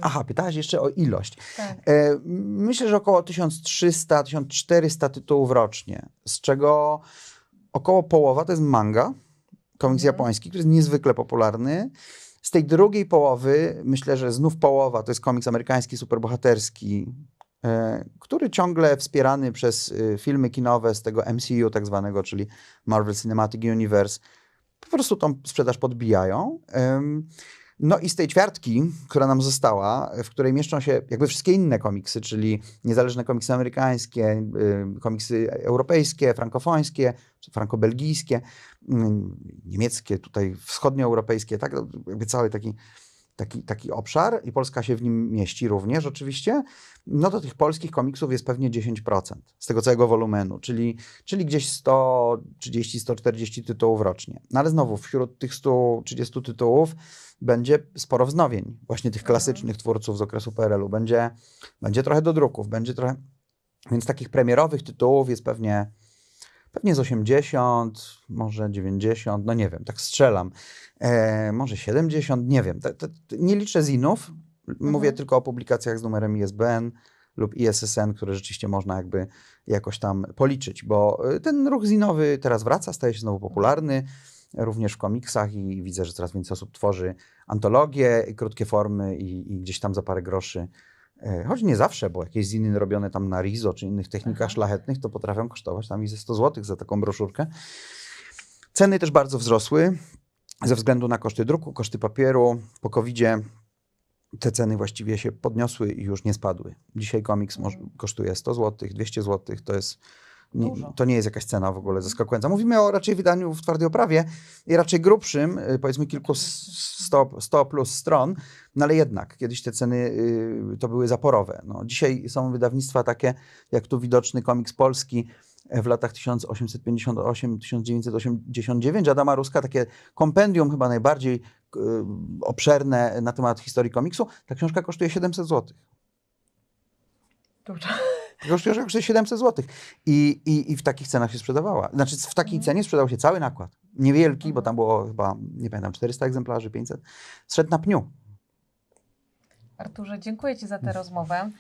Aha, pytałaś jeszcze o ilość. Tak. Myślę, że około 1300-1400 tytułów rocznie, z czego około połowa to jest manga, komiks japoński, który jest niezwykle popularny. Z tej drugiej połowy myślę, że znów połowa to jest komiks amerykański, superbohaterski, który ciągle wspierany przez filmy kinowe z tego MCU tak zwanego, czyli Marvel Cinematic Universe, po prostu tą sprzedaż podbijają. No i z tej ćwiartki, która nam została, w której mieszczą się jakby wszystkie inne komiksy, czyli niezależne komiksy amerykańskie, komiksy europejskie, frankofońskie, czy franko-belgijskie, niemieckie, tutaj wschodnioeuropejskie, tak? Jakby cały taki obszar i Polska się w nim mieści również oczywiście, no to tych polskich komiksów jest pewnie 10% z tego całego wolumenu, czyli gdzieś 130-140 tytułów rocznie. No ale znowu wśród tych 130 tytułów będzie sporo wznowień właśnie tych klasycznych twórców z okresu PRL-u. Będzie trochę dodruków, będzie trochę... Więc takich premierowych tytułów jest pewnie z 80, może 90, no nie wiem, tak strzelam. Może 70, nie wiem. Nie liczę zinów, mówię tylko o publikacjach z numerem ISBN lub ISSN, które rzeczywiście można jakby jakoś tam policzyć, bo ten ruch zinowy teraz wraca, staje się znowu popularny, również w komiksach i widzę, że coraz więcej osób tworzy antologie i krótkie formy i gdzieś tam za parę groszy. Choć nie zawsze, bo jakieś ziny robione tam na Rizo czy innych technikach szlachetnych, to potrafią kosztować tam i ze 100 zł za taką broszurkę. Ceny też bardzo wzrosły ze względu na koszty druku, koszty papieru. Po COVID-zie te ceny właściwie się podniosły i już nie spadły. Dzisiaj komiks kosztuje 100 zł, 200 zł, to nie jest jakaś cena w ogóle zaskakująca. Mówimy o raczej wydaniu w twardej oprawie i raczej grubszym, powiedzmy kilku 100 plus stron, no ale jednak kiedyś te ceny to były zaporowe. No, dzisiaj są wydawnictwa takie, jak tu widoczny Komiks Polski w latach 1858-1989, Adama Ruska, takie kompendium chyba najbardziej obszerne na temat historii komiksu. Ta książka kosztuje 700 zł. Dużo. Kosztuje 700 zł. I w takich cenach się sprzedawała. Znaczy w takiej cenie sprzedał się cały nakład. Niewielki, bo tam było chyba, nie pamiętam, 400 egzemplarzy, 500. Zszedł na pniu. Arturze, dziękuję Ci za tę rozmowę.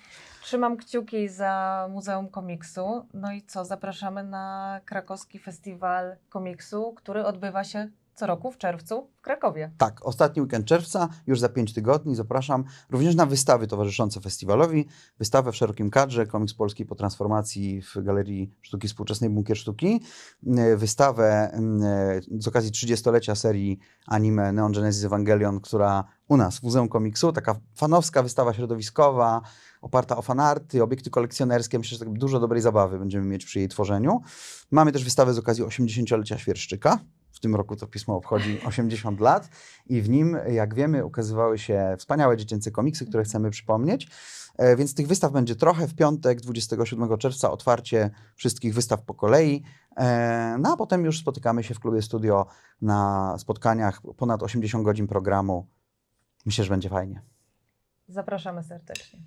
Trzymam kciuki za Muzeum Komiksu. No i co, zapraszamy na Krakowski Festiwal Komiksu, który odbywa się co roku w czerwcu w Krakowie. Tak, ostatni weekend czerwca, już za 5 tygodni zapraszam również na wystawy towarzyszące festiwalowi. Wystawę w szerokim kadrze, Komiks Polski po transformacji w Galerii Sztuki Współczesnej Bunkier Sztuki. Wystawę z okazji 30-lecia serii anime Neon Genesis Evangelion, która u nas w Muzeum Komiksu, taka fanowska wystawa środowiskowa, oparta o fanarty, obiekty kolekcjonerskie. Myślę, że tak dużo dobrej zabawy będziemy mieć przy jej tworzeniu. Mamy też wystawę z okazji 80-lecia Świerszczyka. W tym roku to pismo obchodzi 80 lat i w nim, jak wiemy, ukazywały się wspaniałe dziecięce komiksy, które chcemy przypomnieć. Więc tych wystaw będzie trochę. W piątek, 27 czerwca, otwarcie wszystkich wystaw po kolei. No a potem już spotykamy się w Klubie Studio na spotkaniach, ponad 80 godzin programu. Myślę, że będzie fajnie. Zapraszamy serdecznie.